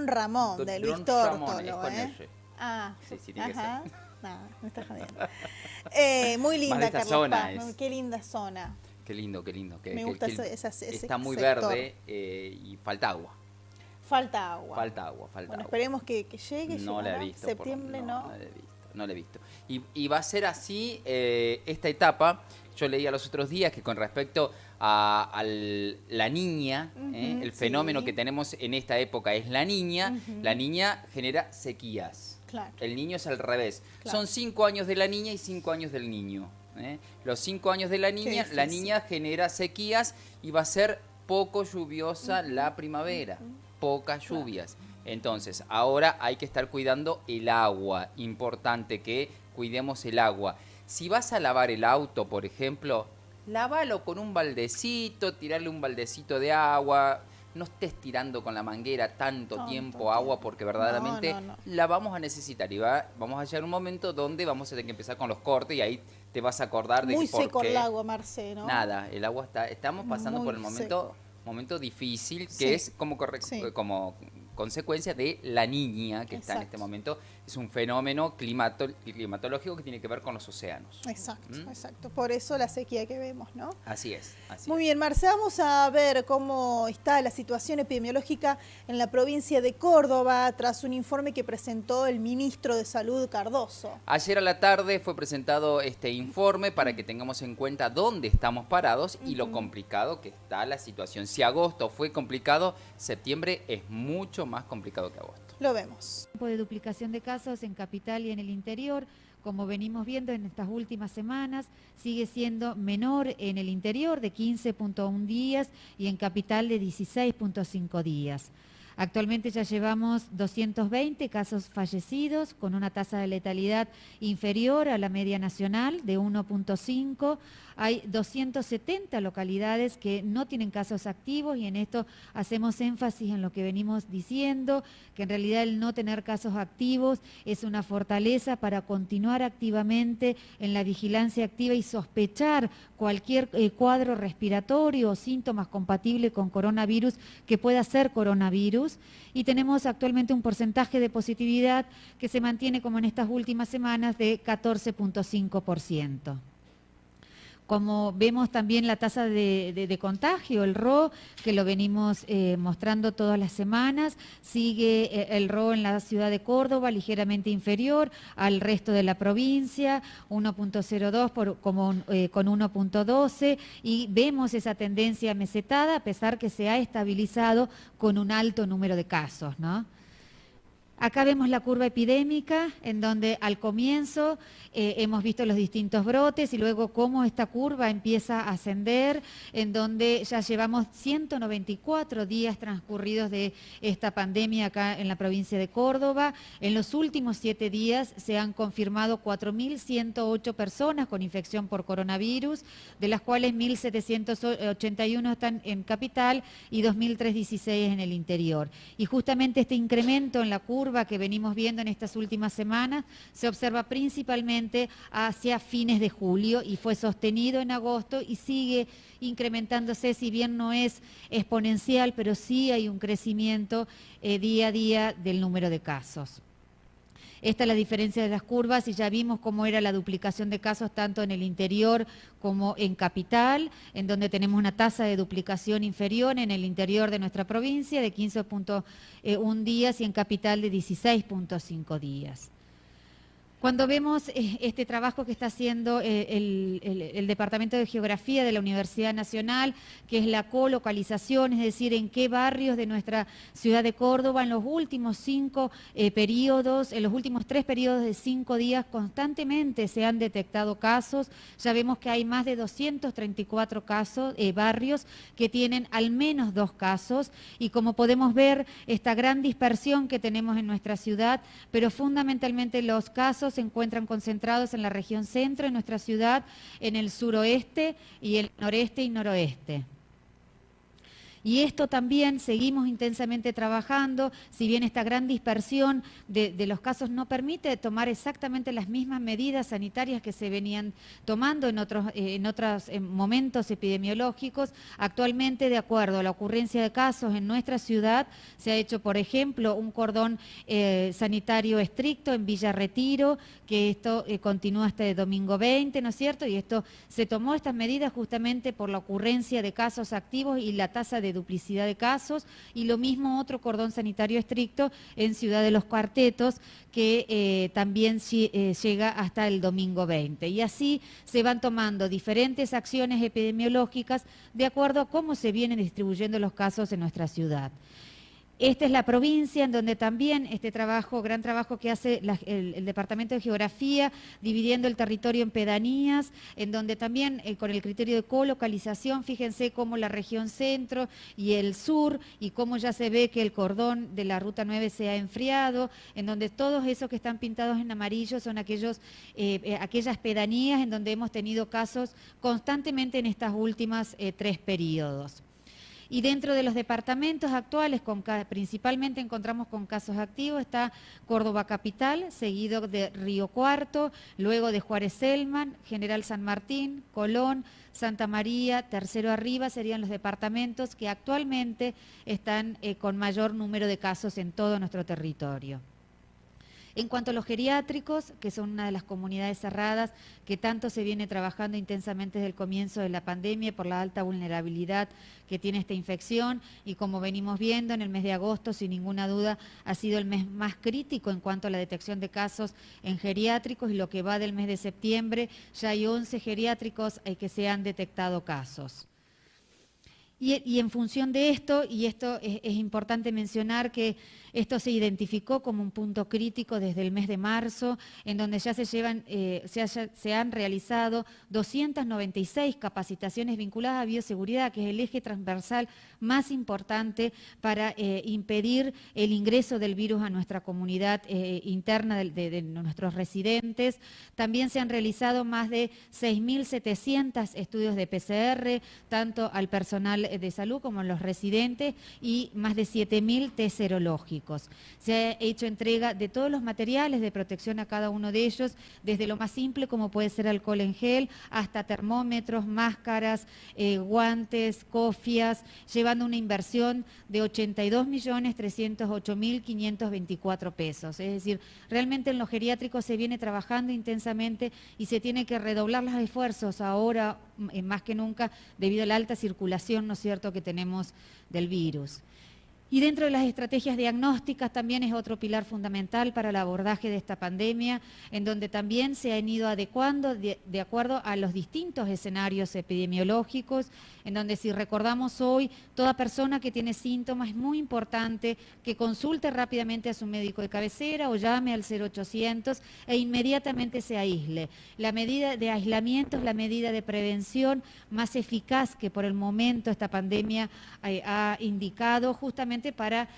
Ramón, de Luis Don Tórtolo, Ramón, es con ¿eh? R. Ah, Sí, tiene que ajá. ser. No, me estás jodiendo. Muy Más de linda, esta Carlos zona Paz. es. Qué linda zona. Qué lindo, qué lindo. Me gusta ese Está muy sector. verde y falta agua. Falta agua. Falta agua, falta Bueno, agua. esperemos que llegue. No la he ¿llegará? visto. Septiembre no. No la he visto. No la he visto. Y va a ser así esta etapa. Yo leía los otros días que con respecto a la niña, el fenómeno que tenemos en esta época es la niña. La niña genera sequías. Claro. El niño es al revés. Claro. Son 5 años de la niña y 5 años del niño. Los 5 años de la niña genera sequías y va a ser poco lluviosa la primavera. Pocas lluvias. Entonces, ahora hay que estar cuidando el agua. Importante que cuidemos el agua. Si vas a lavar el auto, por ejemplo, lávalo con un baldecito, tirarle un baldecito de agua. No estés tirando con la manguera tanto tiempo agua porque verdaderamente la vamos a necesitar. Y vamos a llegar a un momento donde vamos a tener que empezar con los cortes y ahí te vas a acordar de muy que por seco qué. El agua, Marce, ¿no? Nada, el agua estamos pasando Muy por el momento difícil, que es como consecuencia de la niña que está en este momento. Es un fenómeno climatológico que tiene que ver con los océanos. Exacto. Por eso la sequía que vemos, ¿no? Así es. Muy bien, Marce, vamos a ver cómo está la situación epidemiológica en la provincia de Córdoba tras un informe que presentó el ministro de Salud, Cardoso. Ayer a la tarde fue presentado este informe para que tengamos en cuenta dónde estamos parados y lo complicado que está la situación. Si agosto fue complicado, septiembre es mucho más complicado que agosto. Lo vemos. De duplicación de casos en capital y en el interior, como venimos viendo en estas últimas semanas, sigue siendo menor en el interior de 15.1 días y en capital de 16.5 días. Actualmente ya llevamos 220 casos fallecidos con una tasa de letalidad inferior a la media nacional de 1.5. Hay 270 localidades que no tienen casos activos y en esto hacemos énfasis en lo que venimos diciendo, que en realidad el no tener casos activos es una fortaleza para continuar activamente en la vigilancia activa y sospechar cualquier cuadro respiratorio o síntomas compatibles con coronavirus que pueda ser coronavirus. Y tenemos actualmente un porcentaje de positividad que se mantiene como en estas últimas semanas de 14.5%. Como vemos también la tasa de contagio, el RO, que lo venimos mostrando todas las semanas, sigue el RO en la ciudad de Córdoba ligeramente inferior al resto de la provincia, 1.02 con 1.12, y vemos esa tendencia mesetada a pesar que se ha estabilizado con un alto número de casos, ¿no? Acá vemos la curva epidémica, en donde al comienzo hemos visto los distintos brotes y luego cómo esta curva empieza a ascender, en donde ya llevamos 194 días transcurridos de esta pandemia acá en la provincia de Córdoba. En los últimos 7 días se han confirmado 4.108 personas con infección por coronavirus, de las cuales 1.781 están en capital y 2.316 en el interior. Y justamente este incremento en la curva que venimos viendo en estas últimas semanas se observa principalmente hacia fines de julio y fue sostenido en agosto y sigue incrementándose, si bien no es exponencial, pero sí hay un crecimiento día a día del número de casos. Esta es la diferencia de las curvas y ya vimos cómo era la duplicación de casos tanto en el interior como en capital, en donde tenemos una tasa de duplicación inferior en el interior de nuestra provincia de 15.1 días y en capital de 16.5 días. Cuando vemos este trabajo que está haciendo el Departamento de Geografía de la Universidad Nacional, que es la colocalización, es decir, en qué barrios de nuestra ciudad de Córdoba en los últimos 5 periodos, en los últimos 3 periodos de 5 días constantemente se han detectado casos. Ya vemos que hay más de 234 casos, barrios que tienen al menos 2 casos y como podemos ver esta gran dispersión que tenemos en nuestra ciudad, pero fundamentalmente los casos se encuentran concentrados en la región centro de nuestra ciudad, en el suroeste y el noreste y noroeste. Y esto también seguimos intensamente trabajando, si bien esta gran dispersión de los casos no permite tomar exactamente las mismas medidas sanitarias que se venían tomando en otros momentos epidemiológicos. Actualmente, de acuerdo a la ocurrencia de casos en nuestra ciudad, se ha hecho, por ejemplo, un cordón sanitario estricto en Villa Retiro, que esto continúa hasta el domingo 20, ¿no es cierto? Y esto se tomó estas medidas justamente por la ocurrencia de casos activos y la tasa de duplicidad de casos, y lo mismo otro cordón sanitario estricto en Ciudad de los Cuartetos, que también llega hasta el domingo 20. Y así se van tomando diferentes acciones epidemiológicas de acuerdo a cómo se vienen distribuyendo los casos en nuestra ciudad. Esta es la provincia en donde también este trabajo, gran trabajo que hace el Departamento de Geografía, dividiendo el territorio en pedanías, en donde también con el criterio de colocalización, fíjense cómo la región centro y el sur, y cómo ya se ve que el cordón de la Ruta 9 se ha enfriado, en donde todos esos que están pintados en amarillo son aquellas pedanías en donde hemos tenido casos constantemente en estas últimas 3 periodos. Y dentro de los departamentos actuales, principalmente encontramos con casos activos, está Córdoba Capital, seguido de Río Cuarto, luego de Juárez Selman, General San Martín, Colón, Santa María, Tercero Arriba, serían los departamentos que actualmente están con mayor número de casos en todo nuestro territorio. En cuanto a los geriátricos, que son una de las comunidades cerradas que tanto se viene trabajando intensamente desde el comienzo de la pandemia por la alta vulnerabilidad que tiene esta infección, y como venimos viendo en el mes de agosto, sin ninguna duda, ha sido el mes más crítico en cuanto a la detección de casos en geriátricos, y lo que va del mes de septiembre ya hay 11 geriátricos que se han detectado casos. Y en función de esto, y esto es importante mencionar que esto se identificó como un punto crítico desde el mes de marzo, en donde ya se han realizado 296 capacitaciones vinculadas a bioseguridad, que es el eje transversal más importante para impedir el ingreso del virus a nuestra comunidad interna de nuestros residentes. También se han realizado más de 6.700 estudios de PCR, tanto al personal de salud como a los residentes, y más de 7.000 test serológicos. Se ha hecho entrega de todos los materiales de protección a cada uno de ellos, desde lo más simple como puede ser alcohol en gel, hasta termómetros, máscaras, guantes, cofias, llevando una inversión de 82.308.524 pesos. Es decir, realmente en los geriátricos se viene trabajando intensamente y se tiene que redoblar los esfuerzos ahora más que nunca debido a la alta circulación, ¿no es cierto?, que tenemos del virus. Y dentro de las estrategias diagnósticas también es otro pilar fundamental para el abordaje de esta pandemia, en donde también se han ido adecuando de acuerdo a los distintos escenarios epidemiológicos, en donde, si recordamos hoy, toda persona que tiene síntomas es muy importante que consulte rápidamente a su médico de cabecera o llame al 0800 e inmediatamente se aísle. La medida de aislamiento es la medida de prevención más eficaz que por el momento esta pandemia ha indicado, justamente para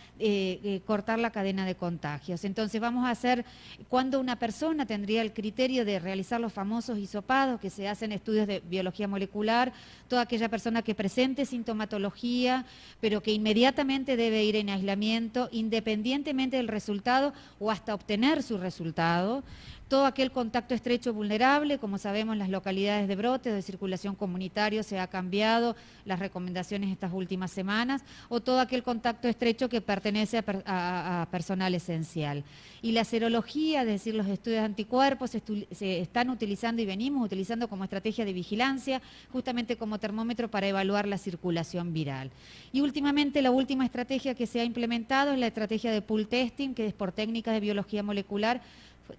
cortar la cadena de contagios. Entonces vamos a hacer, cuando una persona tendría el criterio de realizar los famosos hisopados, que se hacen estudios de biología molecular, toda aquella persona que presente sintomatología, pero que inmediatamente debe ir en aislamiento, independientemente del resultado o hasta obtener su resultado. Todo aquel contacto estrecho vulnerable, como sabemos, en las localidades de brote o de circulación comunitario se ha cambiado las recomendaciones estas últimas semanas, o todo aquel contacto estrecho que pertenece a personal esencial. Y la serología, es decir, los estudios de anticuerpos, se están utilizando y venimos utilizando como estrategia de vigilancia, justamente como termómetro para evaluar la circulación viral. Y últimamente, la última estrategia que se ha implementado es la estrategia de pool testing, que es por técnicas de biología molecular,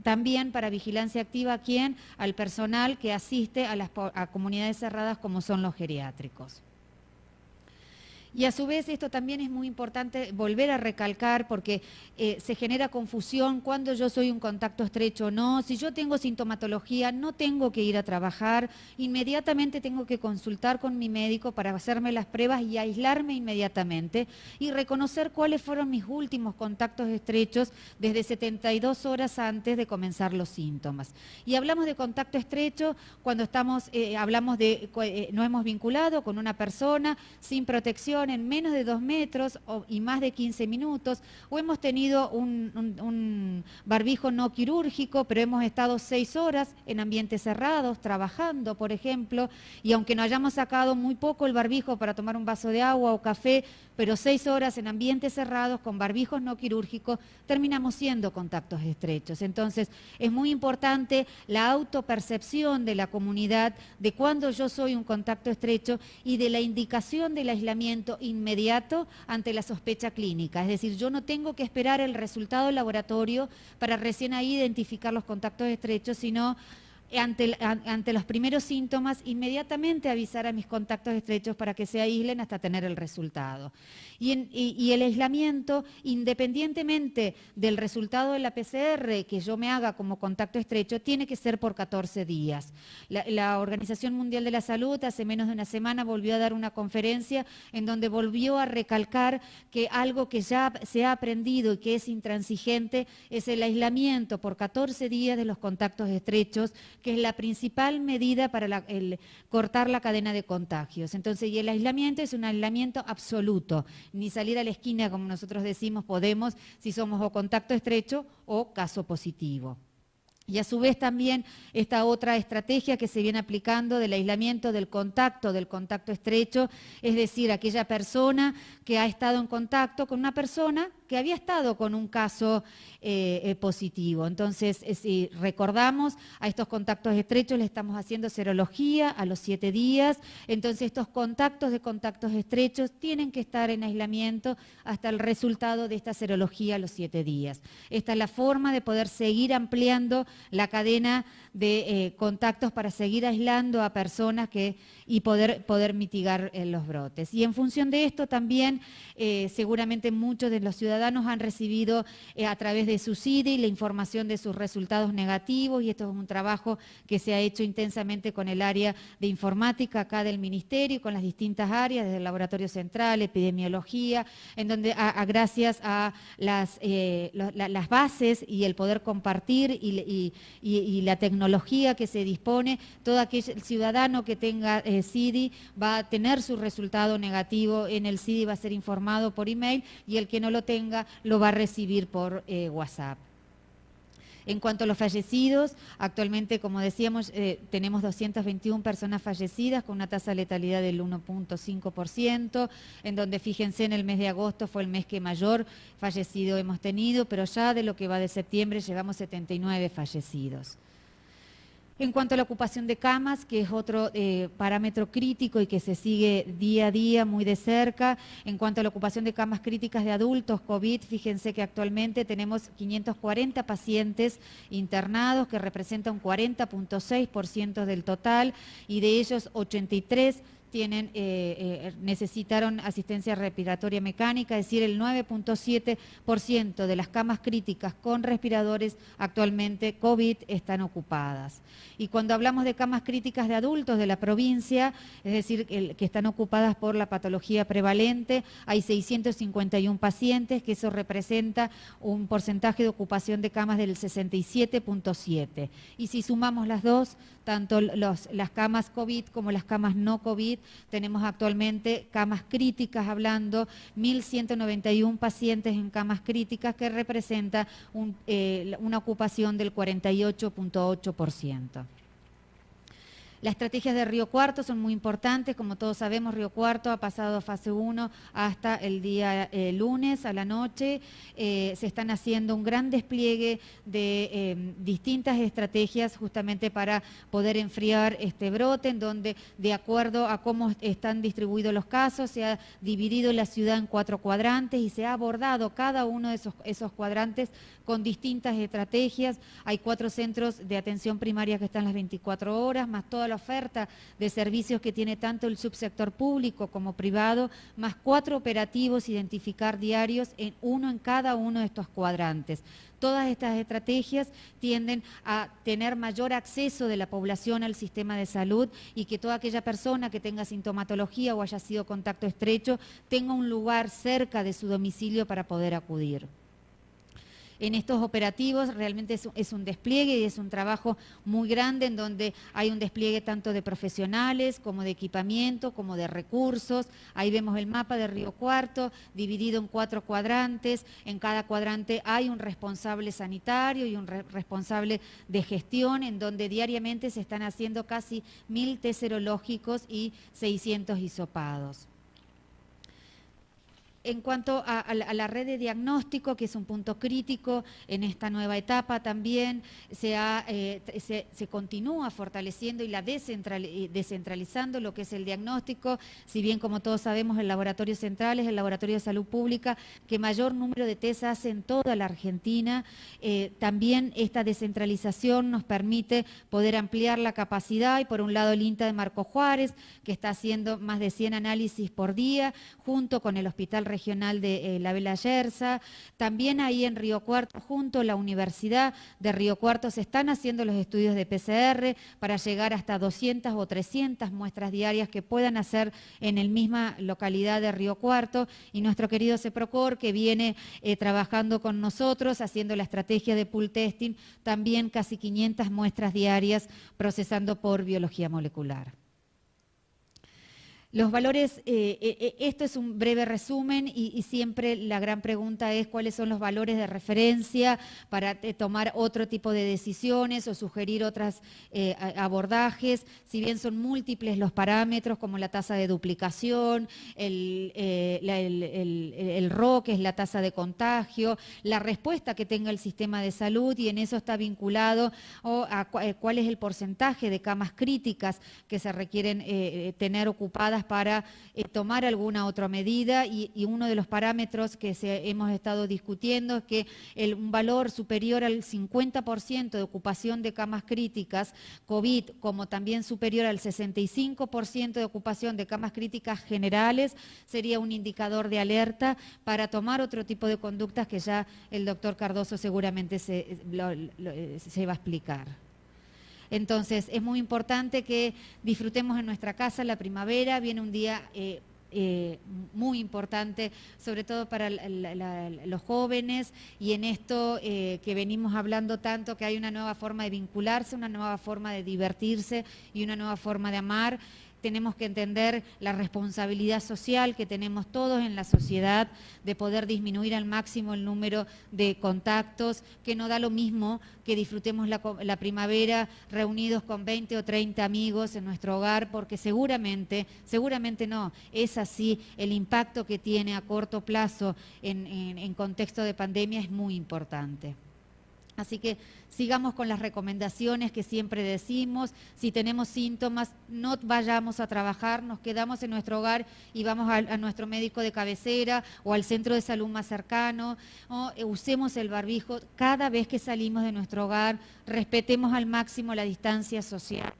también para vigilancia activa al personal que asiste a comunidades cerradas como son los geriátricos. Y a su vez esto también es muy importante volver a recalcar, porque se genera confusión cuando yo soy un contacto estrecho o no. Si yo tengo sintomatología, no tengo que ir a trabajar, inmediatamente tengo que consultar con mi médico para hacerme las pruebas y aislarme inmediatamente y reconocer cuáles fueron mis últimos contactos estrechos desde 72 horas antes de comenzar los síntomas. Y hablamos de contacto estrecho cuando no hemos vinculado con una persona sin protección, separación en menos de 2 metros y más de 15 minutos, o hemos tenido un barbijo no quirúrgico, pero hemos estado 6 horas en ambientes cerrados, trabajando, por ejemplo, y aunque no hayamos sacado muy poco el barbijo para tomar un vaso de agua o café, pero 6 horas en ambientes cerrados con barbijos no quirúrgicos, terminamos siendo contactos estrechos. Entonces, es muy importante la autopercepción de la comunidad de cuando yo soy un contacto estrecho y de la indicación del aislamiento inmediato ante la sospecha clínica. Es decir, yo no tengo que esperar el resultado del laboratorio para recién ahí identificar los contactos estrechos, sino ante los primeros síntomas, inmediatamente avisar a mis contactos estrechos para que se aíslen hasta tener el resultado. Y el aislamiento, independientemente del resultado de la PCR que yo me haga como contacto estrecho, tiene que ser por 14 días. La Organización Mundial de la Salud hace menos de una semana volvió a dar una conferencia en donde volvió a recalcar que algo que ya se ha aprendido y que es intransigente es el aislamiento por 14 días de los contactos estrechos, que es la principal medida para cortar la cadena de contagios. Entonces, y el aislamiento es un aislamiento absoluto, ni salir a la esquina, como nosotros decimos, podemos, si somos o contacto estrecho o caso positivo. Y a su vez también esta otra estrategia que se viene aplicando del aislamiento del contacto estrecho, es decir, aquella persona que ha estado en contacto con una persona que había estado con un caso positivo. Entonces, si recordamos, a estos contactos estrechos le estamos haciendo serología a los 7 días, entonces estos contactos estrechos tienen que estar en aislamiento hasta el resultado de esta serología a los 7 días. Esta es la forma de poder seguir ampliando la cadena de contactos para seguir aislando a personas y poder mitigar los brotes. Y en función de esto también, seguramente muchos de los ciudadanos han recibido a través de su CIDI la información de sus resultados negativos, y esto es un trabajo que se ha hecho intensamente con el área de informática acá del Ministerio y con las distintas áreas, desde el Laboratorio Central, Epidemiología, en donde gracias a las bases y el poder compartir y la tecnología que se dispone, todo aquel ciudadano que tenga CIDI va a tener su resultado negativo en el CIDI, va a ser informado por email, y el que no lo tenga lo va a recibir por WhatsApp. En cuanto a los fallecidos, actualmente, como decíamos, tenemos 221 personas fallecidas con una tasa de letalidad del 1.5%, en donde, fíjense, en el mes de agosto fue el mes que mayor fallecido hemos tenido, pero ya de lo que va de septiembre llegamos a 79 fallecidos. En cuanto a la ocupación de camas, que es otro parámetro crítico y que se sigue día a día muy de cerca, en cuanto a la ocupación de camas críticas de adultos COVID, fíjense que actualmente tenemos 540 pacientes internados, que representa un 40.6% del total, y de ellos 83 necesitaron asistencia respiratoria mecánica, es decir, el 9.7% de las camas críticas con respiradores actualmente COVID están ocupadas. Y cuando hablamos de camas críticas de adultos de la provincia, es decir, que están ocupadas por la patología prevalente, hay 651 pacientes, que eso representa un porcentaje de ocupación de camas del 67.7%. Y si sumamos las dos, tanto las camas COVID como las camas no COVID, tenemos actualmente camas críticas, hablando 1.191 pacientes en camas críticas, que representa una ocupación del 48.8%. Las estrategias de Río Cuarto son muy importantes. Como todos sabemos, Río Cuarto ha pasado a fase 1 hasta el día lunes a la noche. Se están haciendo un gran despliegue de distintas estrategias justamente para poder enfriar este brote, en donde, de acuerdo a cómo están distribuidos los casos, se ha dividido la ciudad en 4 cuadrantes y se ha abordado cada uno de esos cuadrantes con distintas estrategias. Hay 4 centros de atención primaria que están las 24 horas, más toda la oferta de servicios que tiene tanto el subsector público como privado, más 4 operativos identificar diarios, uno en cada uno de estos cuadrantes. Todas estas estrategias tienden a tener mayor acceso de la población al sistema de salud, y que toda aquella persona que tenga sintomatología o haya sido contacto estrecho tenga un lugar cerca de su domicilio para poder acudir. en estos operativos realmente es un despliegue y es un trabajo muy grande en donde hay un despliegue tanto de profesionales como de equipamiento, como de recursos. Ahí vemos el mapa de Río Cuarto dividido en 4 cuadrantes. En cada cuadrante hay un responsable sanitario y un responsable de gestión, en donde diariamente se están haciendo casi 1000 test serológicos y 600 hisopados. En cuanto a la red de diagnóstico, que es un punto crítico en esta nueva etapa también, se continúa fortaleciendo y descentralizando lo que es el diagnóstico, si bien como todos sabemos el laboratorio central es el laboratorio de salud pública que mayor número de test hace en toda la Argentina, también esta descentralización nos permite poder ampliar la capacidad y por un lado el INTA de Marco Juárez, que está haciendo más de 100 análisis por día, junto con el Hospital Regional de La Bella Yersa. También ahí en Río Cuarto, junto a la Universidad de Río Cuarto, se están haciendo los estudios de PCR para llegar hasta 200 o 300 muestras diarias que puedan hacer en la misma localidad de Río Cuarto. Y nuestro querido CEPROCOR, que viene trabajando con nosotros, haciendo la estrategia de pool testing, también casi 500 muestras diarias procesando por biología molecular. Los valores, esto es un breve resumen y siempre la gran pregunta es cuáles son los valores de referencia para tomar otro tipo de decisiones o sugerir otros abordajes. Si bien son múltiples los parámetros como la tasa de duplicación, el RO, que es la tasa de contagio, la respuesta que tenga el sistema de salud, y en eso está vinculado a cuál es el porcentaje de camas críticas que se requieren tener ocupadas para tomar alguna otra medida, y uno de los parámetros que hemos estado discutiendo es que un valor superior al 50% de ocupación de camas críticas COVID, como también superior al 65% de ocupación de camas críticas generales, sería un indicador de alerta para tomar otro tipo de conductas que ya el doctor Cardoso seguramente se va a explicar. Entonces, es muy importante que disfrutemos en nuestra casa la primavera. Viene un día muy importante, sobre todo para los jóvenes, y en esto que venimos hablando tanto, que hay una nueva forma de vincularse, una nueva forma de divertirse y una nueva forma de amar. Tenemos que entender la responsabilidad social que tenemos todos en la sociedad de poder disminuir al máximo el número de contactos, que no da lo mismo que disfrutemos la primavera reunidos con 20 o 30 amigos en nuestro hogar, porque seguramente no, es así, el impacto que tiene a corto plazo en contexto de pandemia es muy importante. Así que sigamos con las recomendaciones que siempre decimos. Si tenemos síntomas, no vayamos a trabajar, nos quedamos en nuestro hogar y vamos a nuestro médico de cabecera o al centro de salud más cercano, o usemos el barbijo cada vez que salimos de nuestro hogar, respetemos al máximo la distancia social.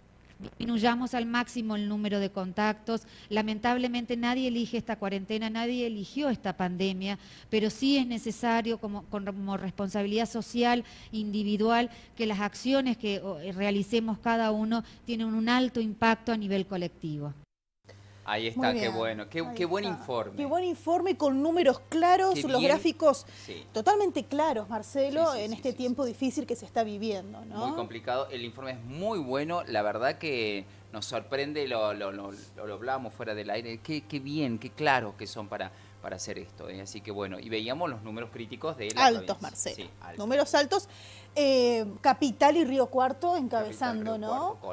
Disminuyamos al máximo el número de contactos. Lamentablemente nadie elige esta cuarentena, nadie eligió esta pandemia, pero sí es necesario como responsabilidad social, individual, que las acciones que realicemos cada uno tienen un alto impacto a nivel colectivo. Ahí está, qué bueno, qué buen informe. Qué buen informe con números claros, los gráficos totalmente claros, Marcelo, en este tiempo difícil que se está viviendo, ¿no? Muy complicado, el informe es muy bueno, la verdad que nos sorprende, lo hablábamos fuera del aire, qué bien, qué claros que son para hacer esto, así que bueno, y veíamos los números críticos de la altos, provincia. Marcelo, Sí, altos. Números altos, Capital y Río Cuarto encabezando, Capital, Río Cuarto, ¿no?